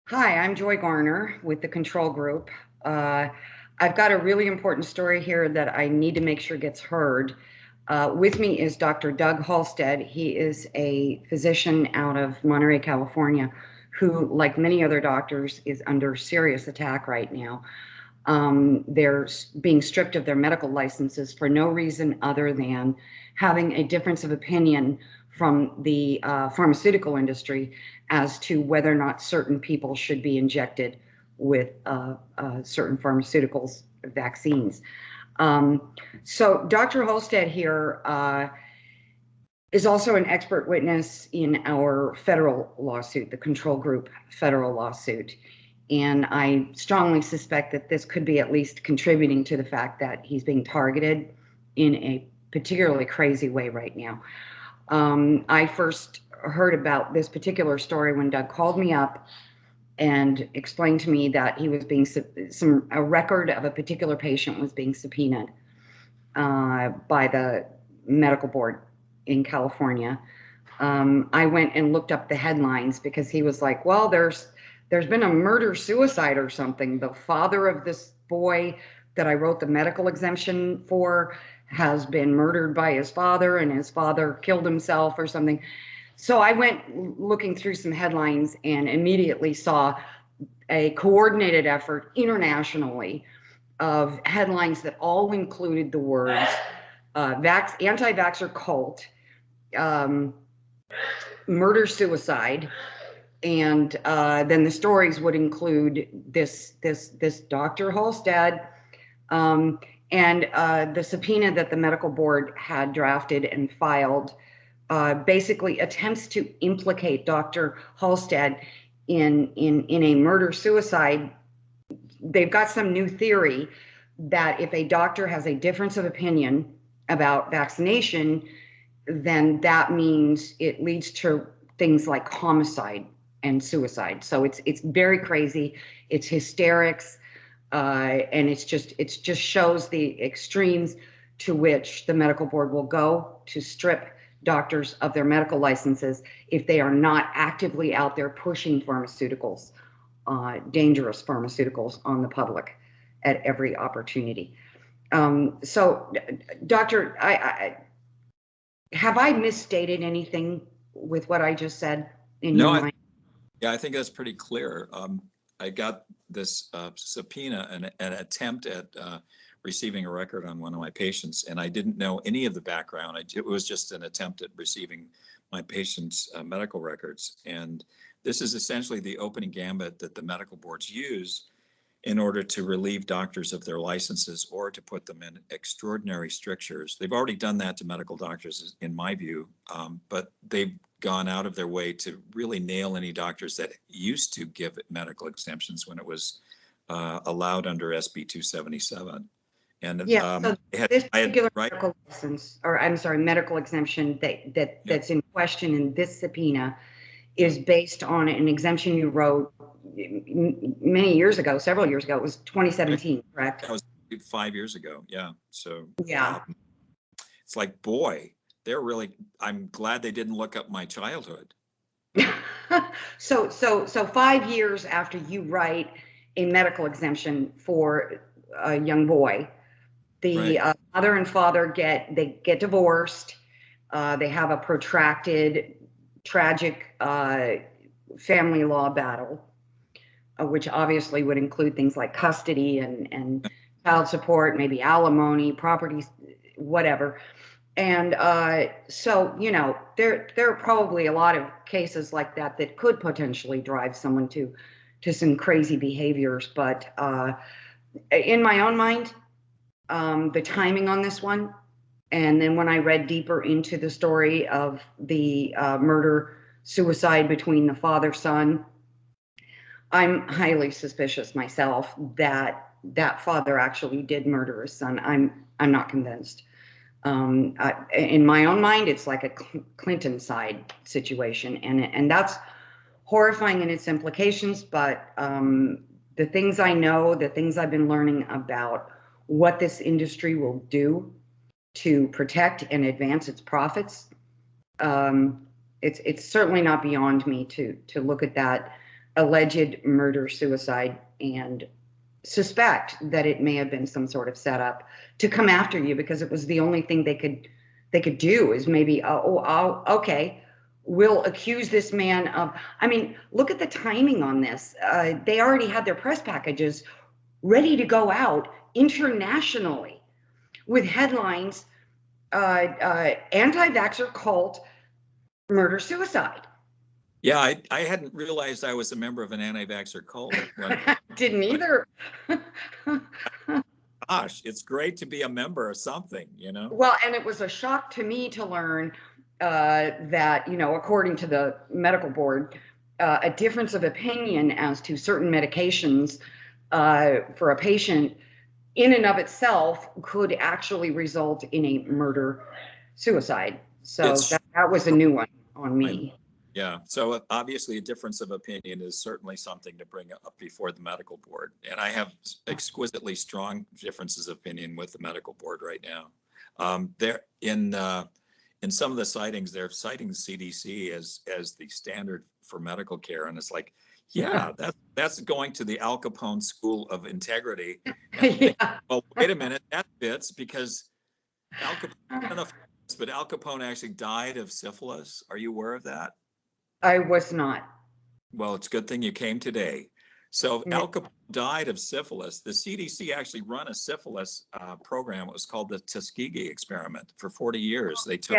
Hi, I'm Joy Garner with the Control Group. Uh, I've got a really important story here that I need to make sure gets heard. With me is Dr. Doug Hulstedt. He is a physician out of Monterey, California, who, like many other doctors, is under serious attack right now. They're being stripped of their medical licenses for no reason other than having a difference of opinion from the pharmaceutical industry as to whether or not certain people should be injected with certain pharmaceuticals, vaccines. So Dr. Holstead here is also an expert witness in our federal lawsuit, the Control Group federal lawsuit. And I strongly suspect that this could be at least contributing to the fact that he's being targeted in a particularly crazy way right now. I first heard about this particular story when Doug called me up and explained to me that he was being a record of a particular patient was being subpoenaed by the medical board in California. I went and looked up the headlines because he was like, well, there's been a murder suicide or something. The father of this boy that I wrote the medical exemption for has been murdered by his father, and his father killed himself or something. So I went looking through some headlines and immediately saw a coordinated effort internationally of headlines that all included the words anti-vaxxer cult, murder suicide, and then the stories would include this Dr. Hulstedt, and the subpoena that the medical board had drafted and filed basically attempts to implicate Dr. Hulstedt in a murder suicide. They've got some new theory that if a doctor has a difference of opinion about vaccination, then that means it leads to things like homicide and suicide. So it's very crazy. It's hysterics, and it just shows the extremes to which the medical board will go to strip doctors of their medical licenses if they are not actively out there pushing pharmaceuticals, dangerous pharmaceuticals, on the public at every opportunity. So, Doctor, have I misstated anything with what I just said in your mind? Yeah, I think that's pretty clear. I got this subpoena, an attempt at receiving a record on one of my patients, and I didn't know any of the background. It was just an attempt at receiving my patient's medical records. And this is essentially the opening gambit that the medical boards use in order to relieve doctors of their licenses or to put them in extraordinary strictures. They've already done that to medical doctors, in my view, but they've gone out of their way to really nail any doctors that used to give medical exemptions when it was allowed under SB 277. And yeah, so this particular medical license, or I'm sorry, medical exemption that's in question in this subpoena is based on an exemption you wrote many years ago, several years ago. It was 2017, correct? That was 5 years ago. Yeah. So yeah, it's like, boy, I'm glad they didn't look up my childhood. So 5 years after you write a medical exemption for a young boy, the mother and father get divorced. They have a protracted, tragic family law battle, which obviously would include things like custody and child support, maybe alimony, property, whatever. And so, you know, there are probably a lot of cases like that that could potentially drive someone to some crazy behaviors. But in my own mind, the timing on this one, and then when I read deeper into the story of the murder suicide between the father-son, I'm highly suspicious myself that that father actually did murder his son. I'm not convinced. In my own mind, it's like a Clinton-cide situation, and that's horrifying in its implications. But the things I know, the things I've been learning about what this industry will do to protect and advance its profits, it's certainly not beyond me to look at that alleged murder suicide and suspect that it may have been some sort of setup to come after you, because it was the only thing they could do is maybe okay, we'll accuse this man of. I mean, look at the timing on this. They already had their press packages ready to go out internationally with headlines: anti-vaxxer cult murder suicide. Yeah, I hadn't realized I was a member of an anti-vaxxer cult. Didn't either. Gosh, it's great to be a member of something, you know? Well, and it was a shock to me to learn that, according to the medical board, a difference of opinion as to certain medications for a patient in and of itself could actually result in a murder suicide. So that was a new one on me. Yeah. So obviously a difference of opinion is certainly something to bring up before the medical board. And I have exquisitely strong differences of opinion with the medical board right now. They're in some of the sightings, they're citing the CDC as the standard for medical care. And it's like, yeah, that's going to the Al Capone School of Integrity. Think, well, wait a minute, that fits because Al Capone, I don't know if it's, but Al Capone actually died of syphilis. Are you aware of that? I was not. Well, it's a good thing you came today. So Al Capone died of syphilis. The CDC actually run a syphilis program. It was called the Tuskegee experiment for 40 years. They took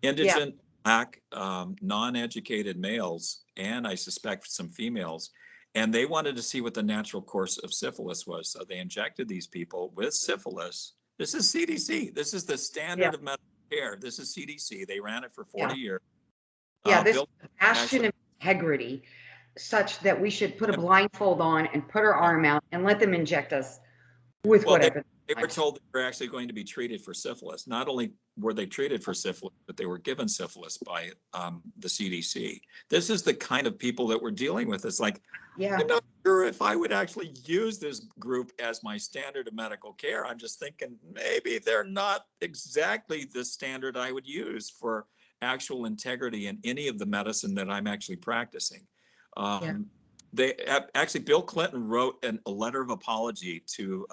indigent, black, non-educated males, and I suspect some females, and they wanted to see what the natural course of syphilis was. So they injected these people with syphilis. This is CDC. This is the standard of medical care. This is CDC. They ran it for 40 years. Yeah, this bastion of integrity, such that we should put a blindfold on and put our arm out and let them inject us with whatever. They were told they were actually going to be treated for syphilis. Not only were they treated for syphilis, but they were given syphilis by the CDC. This is the kind of people that we're dealing with. It's like, I'm not sure if I would actually use this group as my standard of medical care. I'm just thinking maybe they're not exactly the standard I would use for actual integrity in any of the medicine that I'm actually practicing. They actually, Bill Clinton wrote a letter of apology to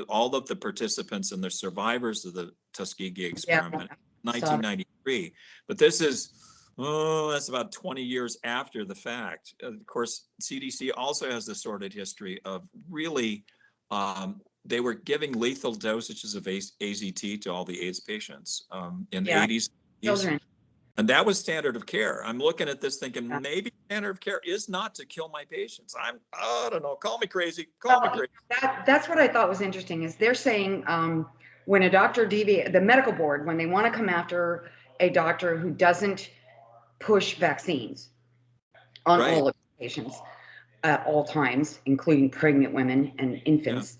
all of the participants and the survivors of the Tuskegee experiment in 1993. But this is, that's about 20 years after the fact. Of course, CDC also has the sordid history of really, they were giving lethal dosages of AZT to all the AIDS patients in the 80s. Children. And that was standard of care. I'm looking at this thinking maybe standard of care is not to kill my patients. I don't know, call me crazy, call me crazy. That's what I thought was interesting is they're saying when a doctor the medical board, when they want to come after a doctor who doesn't push vaccines on all of the patients at all times, including pregnant women and infants,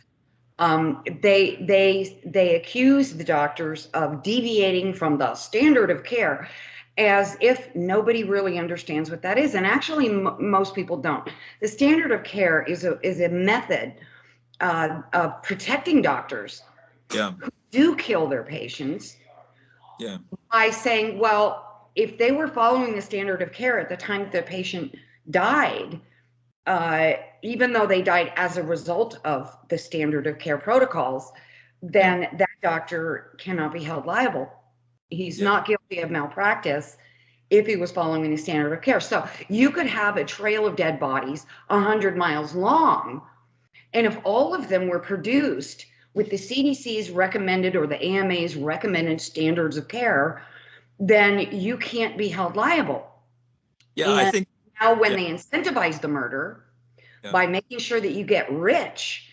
they accuse the doctors of deviating from the standard of care, as if nobody really understands what that is. And actually, most people don't. The standard of care is a method of protecting doctors who do kill their patients by saying, well, if they were following the standard of care at the time the patient died, even though they died as a result of the standard of care protocols, then that doctor cannot be held liable. He's not guilty of malpractice if he was following the standard of care. So you could have a trail of dead bodies 100 miles long, and if all of them were produced with the CDC's recommended or the AMA's recommended standards of care, then you can't be held liable. I think now when they incentivize the murder by making sure that you get rich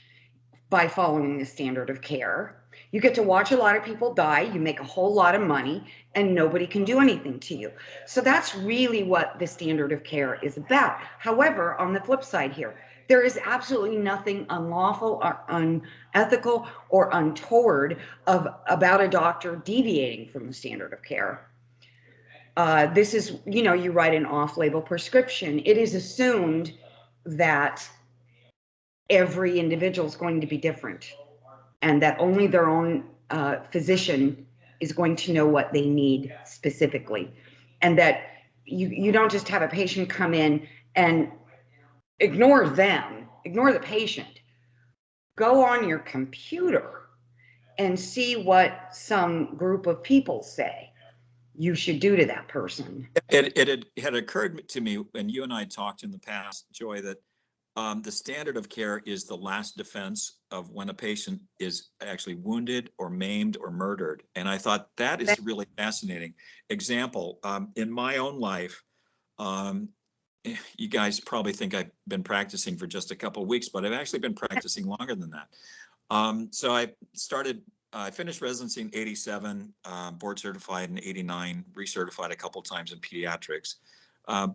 by following the standard of care, you get to watch a lot of people die, you make a whole lot of money, and nobody can do anything to you. So that's really what the standard of care is about. However, on the flip side here, there is absolutely nothing unlawful or unethical or untoward about a doctor deviating from the standard of care. This is, you write an off-label prescription. It is assumed that every individual is going to be different, and that only their own physician is going to know what they need specifically. And that you don't just have a patient come in and ignore them, ignore the patient. Go on your computer and see what some group of people say you should do to that person. It had occurred to me when you and I talked in the past, Joy, that the standard of care is the last defense of when a patient is actually wounded or maimed or murdered. And I thought that is really fascinating. Example, in my own life, um, you guys probably think I've been practicing for just a couple of weeks, but I've actually been practicing longer than that. So I finished residency in 87, board certified in 89, recertified a couple times in pediatrics.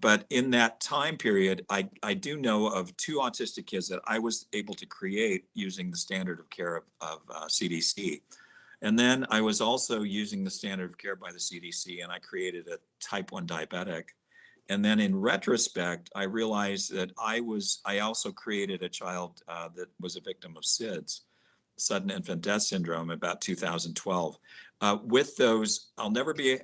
But in that time period, I do know of 2 autistic kids that I was able to create using the standard of care of CDC. And then I was also using the standard of care by the CDC, and I created a type 1 diabetic. And then in retrospect, I realized that I also created a child that was a victim of SIDS, sudden infant death syndrome, about 2012. With those, I'll never be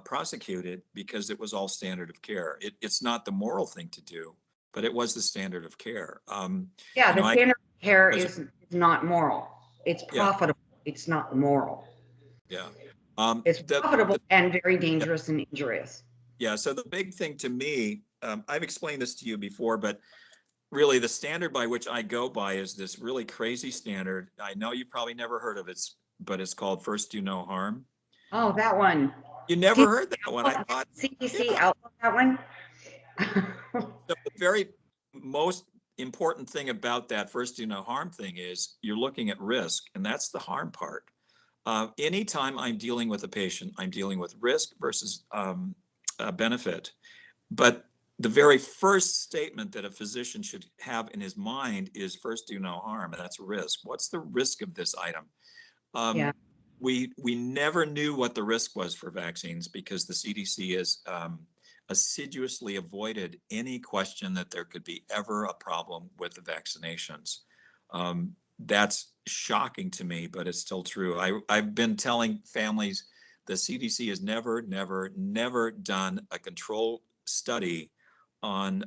prosecuted because it was all standard of care. It's not the moral thing to do, but it was the standard of care. Yeah, the standard of care was, is not moral. It's profitable. Yeah. It's not moral. Yeah. It's profitable and very dangerous and injurious. Yeah. So the big thing to me, I've explained this to you before, but really the standard by which I go by is this really crazy standard. I know you probably never heard of it, but it's called first do no harm. Oh, that one. You never heard that one, I thought. CDC outlawed that one? So the very most important thing about that first do no harm thing is you're looking at risk, and that's the harm part. Anytime I'm dealing with a patient, I'm dealing with risk versus benefit. But the very first statement that a physician should have in his mind is first do no harm, and that's risk. What's the risk of this item? Yeah. We never knew what the risk was for vaccines because the CDC has assiduously avoided any question that there could be ever a problem with the vaccinations. That's shocking to me, but it's still true. I've been telling families the CDC has never done a control study on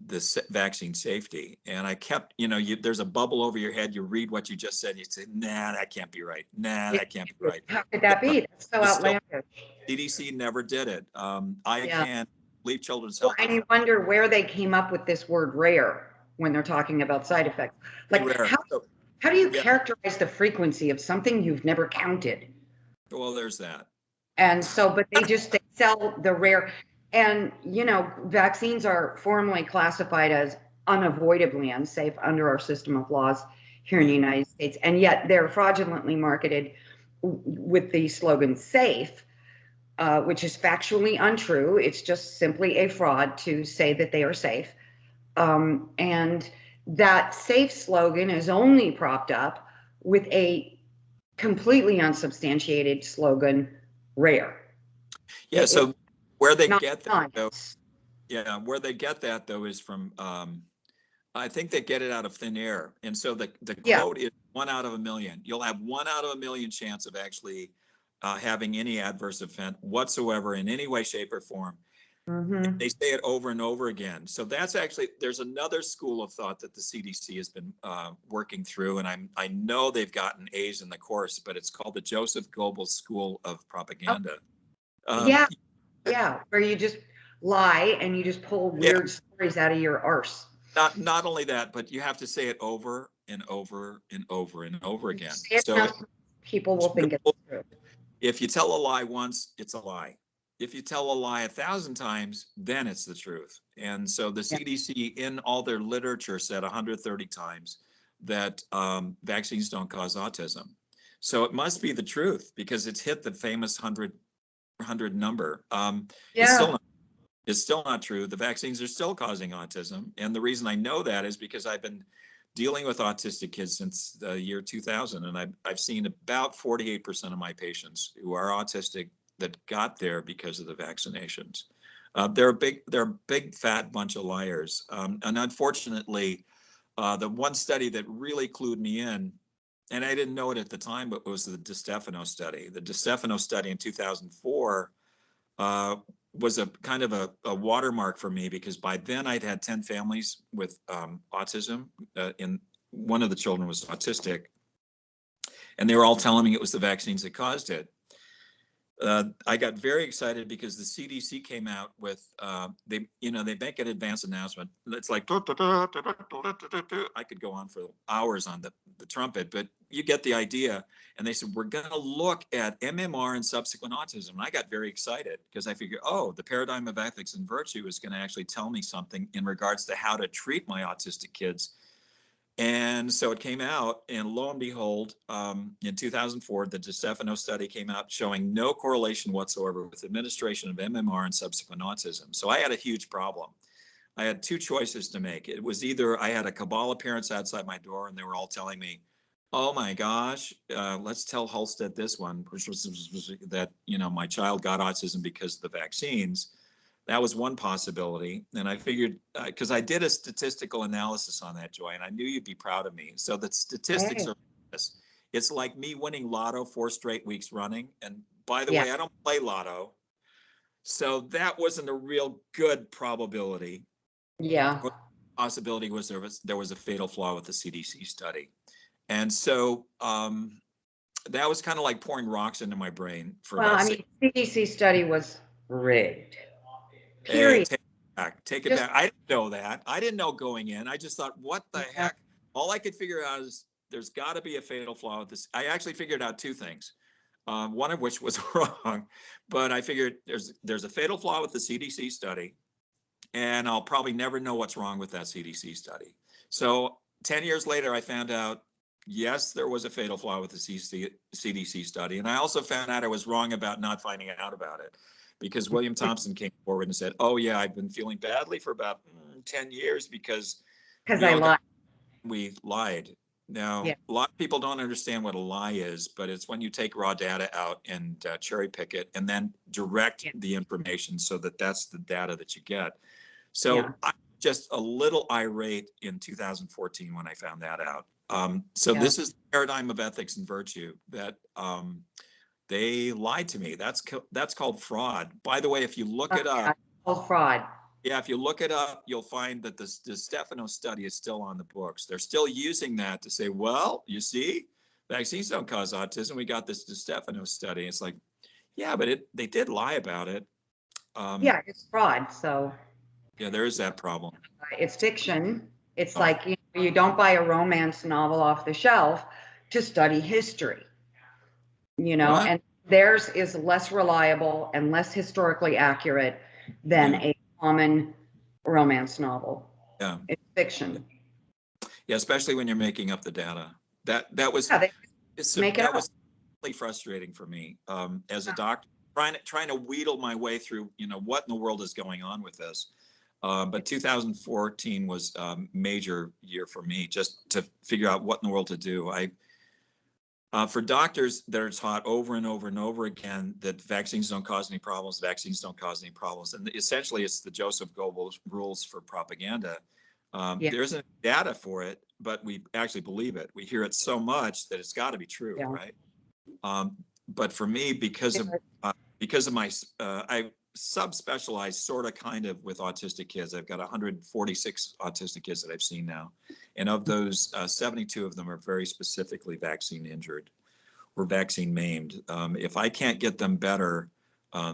this vaccine safety. And I kept, there's a bubble over your head. You read what you just said. You say, nah, that can't be right. Nah, that can't be right. How could that be? That's so outlandish. CDC never did it. I can't leave children's health. And you wonder where they came up with this word rare when they're talking about side effects. Like, how do you characterize the frequency of something you've never counted? Well, there's that. And so, but they sell the rare. And, vaccines are formally classified as unavoidably unsafe under our system of laws here in the United States. And yet they're fraudulently marketed with the slogan safe, which is factually untrue. It's just simply a fraud to say that they are safe. And that safe slogan is only propped up with a completely unsubstantiated slogan, rare. Yeah, so where they get that, though, where they get that, though, is from, I think they get it out of thin air. And so the quote is 1 out of a million. You'll have 1 out of a million chance of actually having any adverse event whatsoever in any way, shape, or form. Mm-hmm. They say it over and over again. So that's actually, there's another school of thought that the CDC has been working through, and I know they've gotten A's in the course, but it's called the Joseph Goebbels School of Propaganda. Where you just lie and you just pull weird stories out of your arse. Not only that, but you have to say it over and over and over and over again. So people will think it's true. If you tell a lie once, it's a lie. If you tell a lie 1,000 times, then it's the truth. And so the CDC in all their literature said 130 times that vaccines don't cause autism. So it must be the truth because it's hit the famous 100 number. It's still not true. The vaccines are still causing autism. And the reason I know that is because I've been dealing with autistic kids since the year 2000. And I've seen about 48% of my patients who are autistic that got there because of the vaccinations. They're a big fat bunch of liars. And unfortunately, the one study that really clued me in, and I didn't know it at the time, but it was the DiStefano study. The DiStefano study in 2004 was a kind of a watermark for me, because by then I'd had 10 families with autism. And one of the children was autistic, and they were all telling me it was the vaccines that caused it. I got very excited because the CDC came out with they make an advance announcement. It's like I could go on for hours on the trumpet, but you get the idea. And they said, we're going to look at MMR and subsequent autism. And I got very excited because I figured, oh, the paradigm of ethics and virtue is going to actually tell me something in regards to how to treat my autistic kids. And so it came out, and lo and behold, in 2004, the DiStefano study came out showing no correlation whatsoever with administration of MMR and subsequent autism. So I had a huge problem. I had two choices to make. It was either I had a cabal of parents outside my door, and they were all telling me, oh my gosh, let's tell Hulstedt this one, which was that, my child got autism because of the vaccines. That was one possibility. And I figured, because I did a statistical analysis on that, Joy, and I knew you'd be proud of me. So the statistics are this. It's like me winning lotto 4 straight weeks running. And by the way, I don't play lotto. So that wasn't a real good probability. Yeah. The possibility was there was a fatal flaw with the CDC study. And so that was kind of like pouring rocks into my brain for about 6 CDC study was rigged. Period. Hey, take it back. I didn't know that. I didn't know going in. I just thought, what the heck? All I could figure out is there's got to be a fatal flaw with this. I actually figured out 2 things, one of which was wrong, but I figured there's a fatal flaw with the CDC study, and I'll probably never know what's wrong with that CDC study. So 10 years later, I found out, yes, there was a fatal flaw with the CDC study, and I also found out I was wrong about not finding out about it. Because William Thompson came forward and said, oh, yeah, I've been feeling badly for about 10 years because I lied. We lied. Now, a lot of people don't understand what a lie is, but it's when you take raw data out and cherry pick it and then direct the information so that that's the data that you get. So I'm just a little irate in 2014 when I found that out. This is the paradigm of ethics and virtue that they lied to me. That's called fraud. By the way, if you look it up, called fraud. Yeah, if you look it up, you'll find that the DiStefano study is still on the books. They're still using that to say, well, you see, vaccines don't cause autism. We got this DiStefano study. It's like, yeah, but they did lie about it. It's fraud. So yeah, there is that problem. It's fiction. It's like you don't buy a romance novel off the shelf to study history. And theirs is less reliable and less historically accurate than a common romance novel. Yeah. It's fiction. Yeah, especially when you're making up the data. That was really frustrating for me as a doctor, trying to wheedle my way through, what in the world is going on with this. But 2014 was a major year for me just to figure out what in the world to do. For doctors that are taught over and over and over again that vaccines don't cause any problems, and essentially it's the Joseph Goebbels rules for propaganda. There isn't data for it, but we actually believe it. We hear it so much that it's got to be true, right? But for me, because of my, I subspecialize sort of kind of with autistic kids. I've got 146 autistic kids that I've seen now. And of those, 72 of them are very specifically vaccine injured or vaccine maimed. If I can't get them better,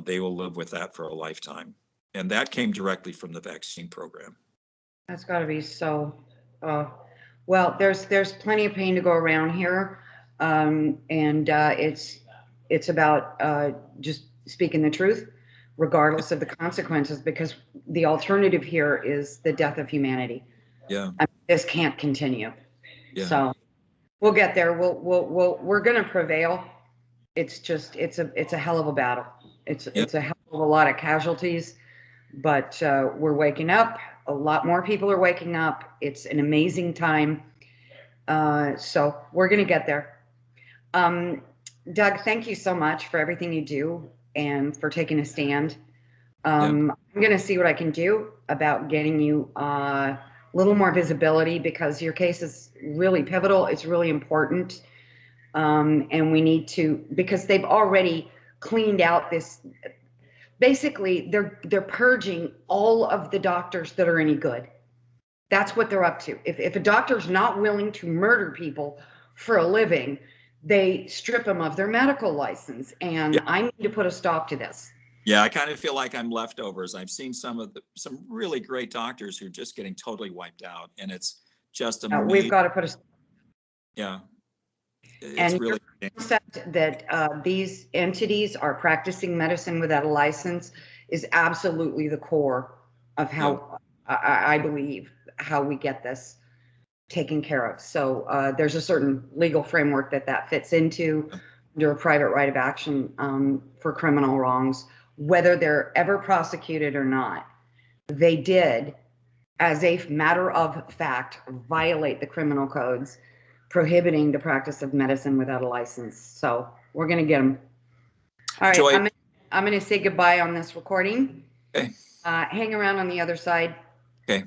they will live with that for a lifetime. And that came directly from the vaccine program. That's got to be so, well, there's plenty of pain to go around here. And it's about just speaking the truth, regardless of the consequences, because the alternative here is the death of humanity. Yeah. This can't continue. Yeah. So we'll get there. We're going to prevail. It's just, it's a hell of a battle. It's a hell of a lot of casualties, but we're waking up. A lot more people are waking up. It's an amazing time. So we're going to get there. Doug, thank you so much for everything you do and for taking a stand. I'm going to see what I can do about getting you a little more visibility, because your case is really pivotal. It's really important. And we need to, because they've already cleaned out basically they're purging all of the doctors that are any good. That's what they're up to. If a doctor's not willing to murder people for a living, they strip them of their medical license. And I need to put a stop to this. Yeah, I kind of feel like I'm leftovers. I've seen some really great doctors who are just getting totally wiped out, and it's just amazing. We've got to put a yeah. It's and really the concept that these entities are practicing medicine without a license is absolutely the core of how I believe how we get this taken care of. So there's a certain legal framework that fits into under a private right of action for criminal wrongs, whether they're ever prosecuted or not. They did, as a matter of fact, violate the criminal codes prohibiting the practice of medicine without a license. So we're going to get them. All right, Joy, I'm going to say goodbye on this recording. Okay. Hang around on the other side. Okay.